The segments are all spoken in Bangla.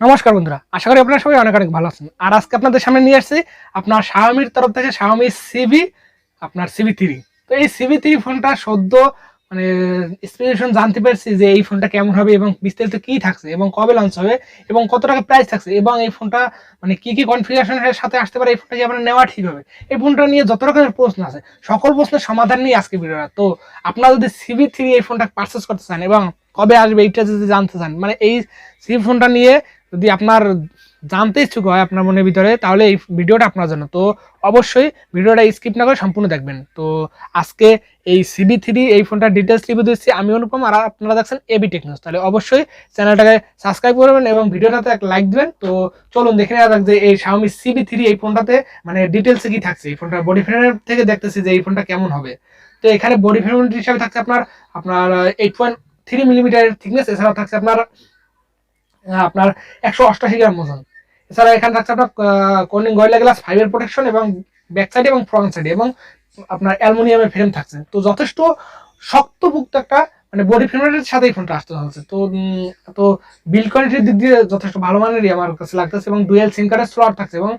নমস্কার বন্ধুরা, আশা করি আপনারা সবাই অনেক অনেক ভালো আছেন। আর আজকে আপনাদের সামনে নিয়ে আসছি আপনার Xiaomiর তরফ থেকে Xiaomi Civi, আপনার Civi 3। তো এই Civi 3 ফোনটা সদ্য মানে স্পেসিফিকেশন জানতে পারছি যে এই ফোনটা কেমন হবে এবং বিস্তারিত কি থাকছে এবং কবে লঞ্চ হবে এবং কত টাকা প্রাইস থাকছে এবং এই ফোনটা মানে কি কি কনফিগারেশনের সাথে আসতে পারে, এই ফোনটা কি আপনার নেওয়া ঠিক হবে। এই ফোনটা নিয়ে যত রকমের প্রশ্ন আছে সকল প্রশ্নের সমাধান নিয়ে আজকে ভিডিওটা। তো আপনারা যদি Civi 3 এই ফোনটা পারচেস করতে চান এবং কবে আসবে এইটা যদি জানতে চান, মানে এই Civi ফোনটা নিয়ে যদি আপনার জানতে ইচ্ছুক হয় আপনার মনের ভিতরে, তাহলে এই ভিডিওটা আপনার জন্য। তো অবশ্যই ভিডিওটা স্কিপ না করে সম্পূর্ণ দেখবেন। তো আজকে এই Civi 3 এই ফোনটার ডিটেলস রিভিউ দিচ্ছি আমি অনুপম, আর আপনারা দেখছেন ABTechnews। তাহলে অবশ্যই চ্যানেলটাকে সাবস্ক্রাইব করবেন এবং ভিডিওটাতে এক লাইক দিবেন। তো চলুন দেখে নেওয়া যাক যে এই Xiaomi Civi 3 এই ফোনটাতে মানে ডিটেলসে কি থাকছে। এই ফোনটা বডি ফ্রেমের থেকে দেখতেছি যে এই ফোনটা কেমন হবে। তো এখানে বডি ফ্রেম হিসাবে থাকছে আপনার আপনার 8.3 মিলিমিটারের থিকনেস, এছাড়াও থাকছে আপনার আপনার 188 গ্রাম ওজন। এছাড়া এখানে থাকছে আপনার কর্নিং গরিলা গ্লাস 5 এর প্রোটেকশন এবং ব্যাক সাইডে এবং ফ্রন্ট সাইডে, এবং আপনার অ্যালুমিনিয়ামের ফ্রেম থাকছে। তো যথেষ্ট শক্তপুক্ত একটা মানে বডি ফ্রেমের সাথে এই ফোনটা আসতে হচ্ছে। তো বিল্ড কোয়ালিটির দিক দিয়ে যথেষ্ট ভালো মানেরই আমার কাছে লাগতেছে, এবং ডুয়েল সিম কার্ডের স্লট থাকছে এবং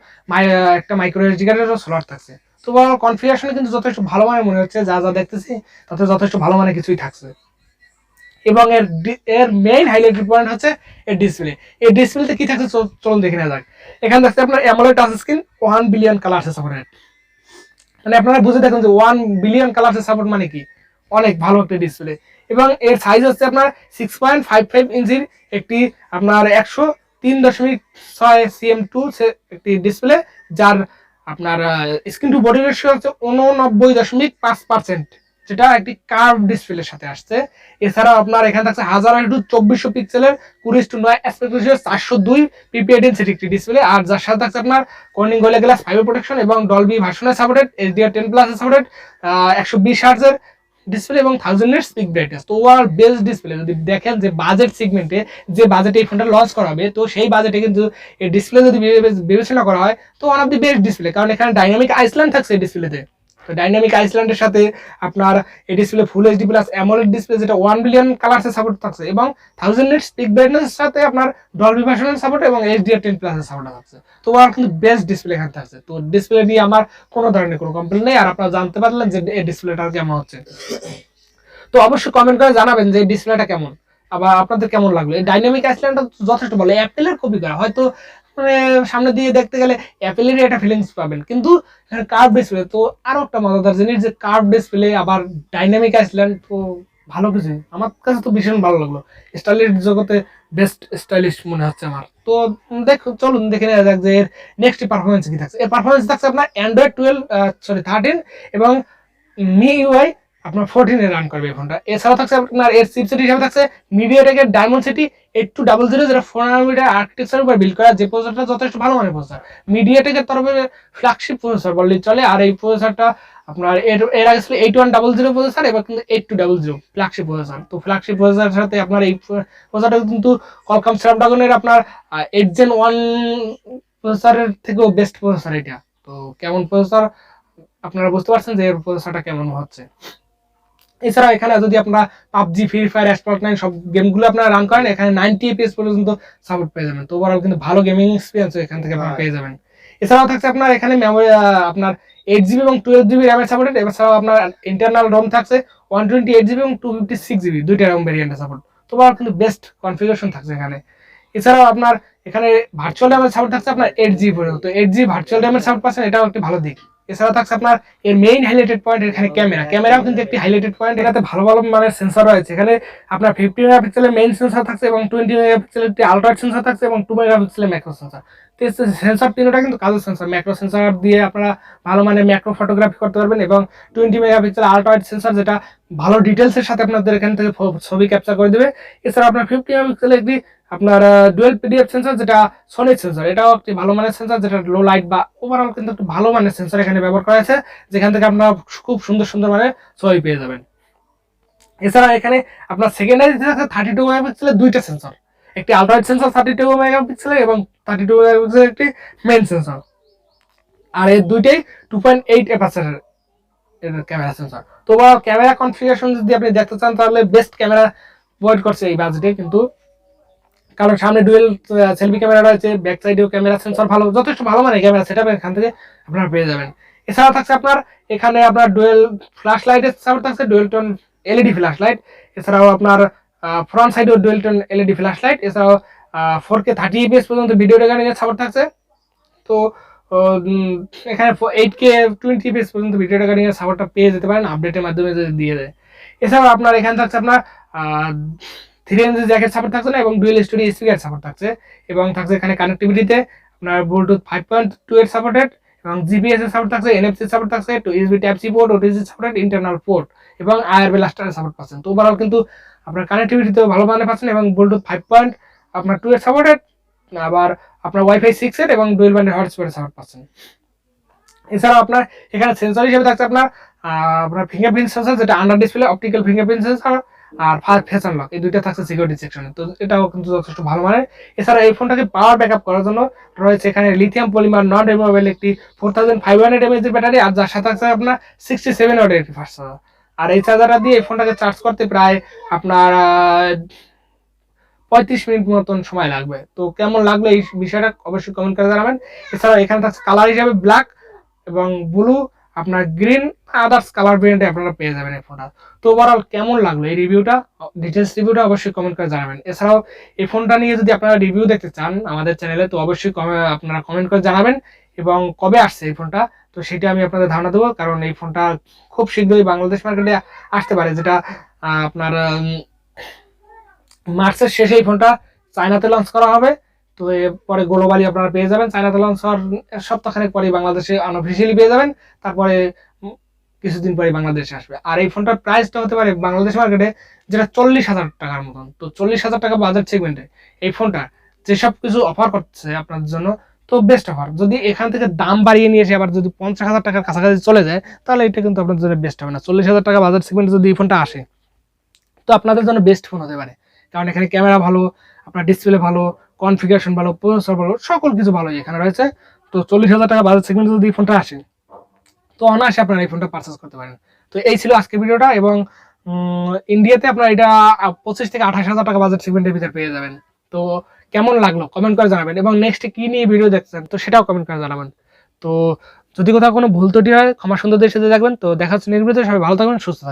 একটা মাইক্রো এসডি কার্ডেরও স্লট থাকছে। তো কনফিগারেশনে কিন্তু যথেষ্ট ভালো মানের মনে হচ্ছে, যা যা দেখতেছি তাতে যথেষ্ট ভালো মানের কিছুই থাকছে। এবং এর এর মেইন হাইলাইটেড পয়েন্ট হচ্ছে এর ডিসপ্লে। এই ডিসপ্লেতে কি থাকছে চলুন দেখে নেওয়া যাক। এখানে থাকছে আপনার AMOLED touch screen, 1 billion colour supported. মানে আপনারা বুঝে দেখুন যে 1 বিলিয়ন কালার সাপোর্ট মানে কি, অনেক ভালো একটা ডিসপ্লে। এবং এর সাইজ হচ্ছে আপনার 6.55 ইঞ্চির একটি আপনার 103.6 cm2 একটি ডিসপ্লে, যার আপনার স্ক্রিন টু বডি রেশিও হচ্ছে 89.5%, যেটা একটি কার্ভ ডিসপ্লের সাথে আসছে। এছাড়াও আপনার এখানে থাকছে 1024 পিক্সেলের 20:9 অ্যাসপেক্ট রেশিও 402 পিপিআই ডেনসিটি একটি ডিসপ্লে, আর যার সাথে থাকছে আপনার কর্নিং গরিলা গ্লাস 5 প্রোটেকশন এবং ডলবি ভার্সনে সাপোর্টেড, HDR10+ সাপোর্টেড, 120 হার্টজের ডিসপ্লে এবং 1000 নিটস পিক ব্রাইটনেস। তো ওভারঅল বেস্ট ডিসপ্লে। যদি দেখেন যে বাজেট সেগমেন্টে যে বাজেটে এই ফোনটা লঞ্চ করা হবে, তো সেই বাজেটে কিন্তু এই ডিসপ্লে যদি বিবেচনা করা হয় তো one of the best display, কারণ এখানে ডাইনামিক আইসল্যান্ড থাকছে এই ডিসপ্লেতে। তো ডাইনামিক আইসল্যান্ডের সাথে আপনার এই display full HD plus AMOLED display, যেটা 1 বিলিয়ন কালার্সের সাপোর্ট থাকছে, এবং 1000 নিটস পিক ব্রাইটনেসের সাথে আপনার ডলবি ভার্সনের সাপোর্ট এবং HDR10+ এর সাপোর্ট থাকছে। তো ওয়ার কিন্তু বেস্ট ডিসপ্লে এখানে থাকছে। তো ডিসপ্লে নিয়ে আমার কোনো ধরনের কোনো কমপ্লেন নেই। আর আপনারা জানতে পারলেন যে এই ডিসপ্লেটা কেমন হচ্ছে। তো অবশ্যই কমেন্ট করে জানাবেন যে এই ডিসপ্লেটা কেমন, আবার আপনাদের কেমন লাগলো। এই ডাইনামিক আইসল্যান্ডটা যথেষ্ট ভালো, অ্যাপেলের কপি করা। হয়তো মানে সামনে দিয়ে দেখতে গেলে অ্যাপেলেরই একটা ফিলিংস পাবেন, কিন্তু কার্ভ ডিসপ্লে তো আরো একটা মজাদার জিনিস, যে কার্ভ ডিসপ্লে আবার ডাইনামিক আইসল্যান্ড, তো ভালো কিছু আমার কাছে তো ভীষণ ভালো লাগলো। স্টাইলিশ জগতে বেস্ট স্টাইলিশ মনে হচ্ছে আমার। তো চলুন দেখে নেওয়া যাক যে এর নেক্সট পারফরমেন্স কি থাকছে। এর পারফরমেন্স থাকছে আপনার অ্যান্ড্রয়েড 13 এবং MIUI আপনার 14 এ রান করবে এই ফোনটা। এছাড়াও থাকছে আপনার এর চিপসেট হিসেবে থাকছে MediaTek এর Dimensity 8200, যেটা 4 নানোমিটার আর্কিটেকচারের উপর বিল্ড করা, যে প্রসেসরটা যথেষ্ট ভালো মানের প্রসেসর। MediaTek এর তরফে ফ্ল্যাগশিপ প্রসেসর বললেই চলে। আর এই প্রসেসরটা আপনার এর আগে ছিল 8100 প্রসেসর, এবার কিন্তু 8200 ফ্ল্যাগশিপ প্রসেসর। তো ফ্ল্যাগশিপ প্রসেসরের সাথে আপনার এই প্রসেসরটা কিন্তু Qualcomm Snapdragon এর আপনার 8 Gen 1 প্রসেসরের থেকেও বেস্ট প্রসেসর এটা। তো কেমন প্রসেসর আপনারা বুঝতে পারছেন যে এর প্রসেসরটা কেমন হচ্ছে। এছাড়া এখানে যদি আপনারা পাবজি, ফ্রি ফায়ার, F9 সব গেমগুলো আপনারা রান করেন, এখানে 90 FPS পর্যন্ত সাপোর্ট পেয়ে যাবেন। তো ওভারঅল কিন্তু ভালো গেমিং এক্সপিরিয়েন্স এখান থেকে আপনারা পেয়ে যাবেন। এছাড়াও থাকছে আপনার এখানে মেমোরি আপনার 8GB এবং 12GB র্যামের সাপোর্টেড। এছাড়াও আপনার ইন্টারনাল রম থাকছে 128GB এবং 256GB, দুইটা রম ভেরিয়েন্টের সাপোর্ট। তো ওভারঅল কিন্তু বেস্ট কনফিগারেশন থাকছে এখানে। এছাড়াও আপনার এখানে ভার্চুয়াল র্যামের সাপোর্ট থাকছে আপনার 8GB পর্যন্ত। 8GB ভার্চুয়াল র্যামের সাপোর্ট পাচ্ছেন, এটাও একটি ভালো দিক। এছাড়াও থাকছে আপনার এর মেইন হাইলাইটেড পয়েন্ট এখানে ক্যামেরাও কিন্তু একটি হাইলাইটেড পয়েন্ট। এটাতে ভালো ভালো মানের সেন্সর রয়েছে। এখানে আপনার 50 মেগাপিক্সেলের মেইন সেন্সর থাকছে এবং 20 মেগাপিক্সেলের একটি আলট্রা সেন্সর থাকছে এবং 2 মেগাপিক্সেলের ম্যাক্রো সেন্সর। তো সেন্সর তিনটা কিন্তু কাজের সেন্সর। ম্যাক্রো সেন্সর দিয়ে আপনারা ভালো মানের ম্যাক্রো ফটোগ্রাফি করতে পারবেন, এবং 20 মেগাপিক্সেল আলট্রা সেন্সর, যেটা ভালো ডিটেলসের সাথে আপনাদের এখান থেকে ছবি ক্যাপচার করে দেবে। এছাড়া আপনার 50 মেগাপিক্সেলের একটি আপনার ডুয়েল পিডিএফ সেন্সর, যেটা সনিক সেন্সর, এটাও একটি ভালো মানের সেন্সর, যেটা লো লাইট বা ওভারঅল কিন্তু একটু ভালো মানের সেন্সর এখানে ব্যবহার করা আছে, যেখান থেকে আপনারা খুব সুন্দর সুন্দর মানে ছবি পেয়ে যাবেন। এছাড়া এখানে আপনার সেকেন্ডারি থাকছে 32 মেগাপিক্সেলের দুইটা সেন্সর, একটি আলট্রা সেন্সর 32 মেগাপিক্সেলের এবং 32 মেগাপিক্সেলের একটি মেইন সেন্সর। আর এই দুইটাই 2.8 অ্যাপারচারের ক্যামেরা সেন্সর। তো ক্যামেরা কনফিগারেশন যদি আপনি দেখতে চান, তাহলে বেস্ট ক্যামেরা প্রোভাইড করছে এই বাজেটে। কিন্তু কারণ সামনে ডুয়েল সেলফি ক্যামেরা রয়েছে, ব্যাক সাইডেও ক্যামেরা সেন্সর ভালো, যথেষ্ট ভালো মানে ক্যামেরা সেটআপ এখান থেকে আপনারা পেয়ে যাবেন। এছাড়াও থাকছে আপনার এখানে আপনার ডুয়েল ফ্ল্যাশ লাইটের সাপোর্ট থাকছে, dual tone LED flash light. এছাড়াও আপনার ফ্রন্ট সাইডেও dual tone LED flash light. এছাড়াও 4K 30 fps পর্যন্ত ভিডিও রেকর্ডিং এর সাপোর্ট থাকছে। তো এখানে 8K 20 fps পর্যন্ত ভিডিও রেকর্ডিং এর সাপোর্টটা পেয়ে যেতে পারেন আপডেটের মাধ্যমে যদি দিয়ে দেয়। এছাড়াও আপনার এখানে থাকছে আপনার 3 ইঞ্চি জ্যাকেট সাপোর্ট থাকছে না, এবং ডুয়েল স্টুডিও স্পিকার সাপোর্ট থাকছে, এবং থাকছে এখানে কানেক্টিভিটিতে আপনার ব্লুটুথ 5.2 এর সাপোর্টেড, এবং জিপিএস এর সাপোর্ট থাকছে, এনএফসি সাপোর্ট থাকছে, USB type C port, OTG supported, internal port, এবং আইআর ব্লাস্টারের সাপোর্ট পাচ্ছেন। তো ওভারঅল কিন্তু আপনার কানেক্টিভিটিতেও ভালো মানে পাচ্ছেন, এবং ব্লুটুথ 5.2 এর সাপোর্টেড, আবার আপনার ওয়াইফাই 6 এর এবং ডুয়েল ব্যান্ডের হটস্পটের সাপোর্ট পাচ্ছেন। এছাড়াও আপনার এখানে সেন্সর হিসেবে থাকছে আপনার ফিঙ্গারপ্রিন্ট সেন্সর, যেটা under display optical fingerprint sensor, আর ফেস আনলক, এই দুইটা থাকছে সিকিউরিটি সেকশনে। তো এটাও কিন্তু যথেষ্ট ভালো মানের। এছাড়া এই ফোনটাকে পাওয়ার ব্যাকআপ করার জন্য রয়েছে এখানে লিথিয়াম পলিমার নন রিমুভেবল একটি 4500 mAh এর ব্যাটারি, আর যার সাথে আছে আপনার 67 ওয়াটের একটি ফাস্ট চার্জার। আর এই চার্জারটা দিয়ে এই ফোনটাকে চার্জ করতে প্রায় আপনার 35 মিনিট মতন সময় লাগবে। তো কেমন লাগলো এই বিষয়টা অবশ্যই কমেন্ট করে জানাবেন। এছাড়াও এখানে থাকছে কালার হিসাবে ব্ল্যাক এবং ব্লু, আপনার গ্রিন, আদার্স কালার ভেরিয়েন্টে আপনারা পেয়ে যাবেন এই ফোনটা। তো ওভারঅল কেমন লাগলো এই রিভিউটা, ডিটেলস রিভিউটা অবশ্যই কমেন্ট করে জানাবেন। এছাড়াও এই ফোনটা নিয়ে যদি আপনারা রিভিউ দেখতে চান আমাদের চ্যানেলে, তো অবশ্যই আপনারা কমেন্ট করে জানাবেন, এবং কবে আসছে এই ফোনটা তো সেটা আমি আপনাদের ধারণা দেবো, কারণ এই ফোনটা খুব শীঘ্রই বাংলাদেশ মার্কেটে আসতে পারে, যেটা আপনার মার্চের শেষে এই ফোনটা চায়নাতে লঞ্চ করা হবে। তো এরপরে গ্লোবালি আপনারা পেয়ে যাবেন, চায়নাতে লঞ্চ হওয়ার সপ্তাহখানেক পরে বাংলাদেশে আনঅফিসিয়ালি পেয়ে যাবেন, তারপরে কিছুদিন পরে বাংলাদেশে আসবে। আর এই ফোনটার প্রাইসটা হতে পারে বাংলাদেশ মার্কেটে যেটা 40,000 টাকার মতন। তো 40,000 টাকা বাজেট সেগমেন্টে এই ফোনটা যেসব কিছু অফার করছে আপনাদের জন্য, তো বেস্ট অফার। যদি এখান থেকে দাম বাড়িয়ে নিয়ে এসে আবার যদি 50,000 টাকার কাছাকাছি চলে যায়, তাহলে এটা কিন্তু আপনাদের জন্য বেস্ট হবে না। 40,000 টাকা বাজেট সেগমেন্টে যদি এই ফোনটা আসে, তো আপনাদের জন্য বেস্ট ফোন হতে পারে, কারণ এখানে ক্যামেরা ভালো, আপনার ডিসপ্লে ভালো, কনফিগারেশন ভালো, প্রসেসর ভালো, সকল কিছু ভালোই এখানে রয়েছে। তো 40,000 টাকা বাজেট সেগমেন্টে যদি এই ফোনটা আসে, তো অনায়াসে আপনারা এই ফোনটা পারচেস করতে পারেন। তো এই ছিল আজকের ভিডিওটা, এবং ইন্ডিয়াতে আপনারা এটা 25 থেকে 28,000 টাকা বাজেট সেগমেন্টের ভিতরে পেয়ে যাবেন। তো কেমন লাগলো কমেন্ট করে জানাবেন, এবং নেক্সট কি নিয়ে ভিডিও দেখছেন তো সেটাও কমেন্ট করে জানাবেন। তো যদি কোথাও কোনো ভুল ত্রুটি হয় ক্ষমা সুন্দর দৃষ্টিতে দেখবেন। তো দেখা হচ্ছে নেক্সট ভিডিওতে, সবাই ভালো থাকবেন, সুস্থ থাকবেন।